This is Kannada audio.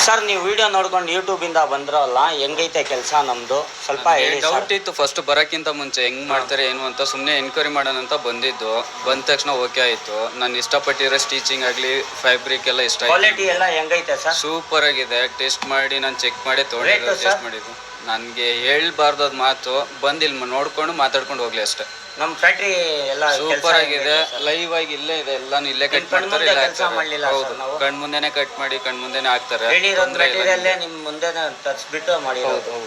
ಸರ್ ನೀವು ವಿಡಿಯೋ ನೋಡ್ಕೊಂಡು ಯೂಟ್ಯೂಬಿಂದ ಬಂದ್ರಲ್ಲ, ಹೆಂಗೈತೆ ಕೆಲಸ ನಮ್ಮದು ಸ್ವಲ್ಪ ಹೇಳಿ. ಡೌಟ್ ಇತ್ತು ಫಸ್ಟ್ ಬರೋಕ್ಕಿಂತ ಮುಂಚೆ ಹೆಂಗ್ ಮಾಡ್ತಾರೆ ಏನು ಅಂತ, ಸುಮ್ಮನೆ ಎನ್ಕ್ವೈರಿ ಮಾಡೋಣ ಅಂತ ಬಂದಿದ್ದು. ಬಂದ ತಕ್ಷಣ ಓಕೆ ಆಯಿತು. ನಾನು ಇಷ್ಟಪಟ್ಟಿರೋ ಸ್ಟಿಚಿಂಗ್ ಆಗಲಿ ಫ್ಯಾಬ್ರಿಕ್ ಎಲ್ಲ ಇಷ್ಟ ಆಯಿತು. ಕ್ವಾಲಿಟಿ ಎಲ್ಲ ಹೆಂಗೈತೆ ಸರ್? ಸೂಪರ್ ಆಗಿದೆ. ಟೆಸ್ಟ್ ಮಾಡಿ ನಾನು ಚೆಕ್ ಮಾಡಿ ತೊಗೊಂಡಿದ್ದು, ಟೆಸ್ಟ್ ಮಾಡಿದ್ದು. ನನಗೆ ಹೇಳ್ಬಾರ್ದು ಅದು ಮಾತು, ಬಂದಿಲ್ಲಿ ನೋಡ್ಕೊಂಡು ಮಾತಾಡ್ಕೊಂಡು ಹೋಗ್ಲಿ ಅಷ್ಟೇ. ನಮ್ಮ ಫ್ಯಾಕ್ಟ್ರಿ ಎಲ್ಲ ಸೂಪರ್ ಆಗಿದೆ. ಲೈವ್ ಆಗಿ ಇಲ್ಲೇ ಇದೆ, ಎಲ್ಲಾನು ಇಲ್ಲೇ ಕಟ್ ಮಾಡ್ತಾರೆ, ಇಲ್ಲ ಹೌದು, ಕಣ್ ಮುಂದೆನೆ ಕಟ್ ಮಾಡಿ ಕಣ್ ಮುಂದೆನೆ ಹಾಕ್ತಾರೆ. ನಿಮ್ಮ ಮುಂದೆ ತರಿಸ್ಬಿಟ್ಟು ಮಾಡಿರೋದು.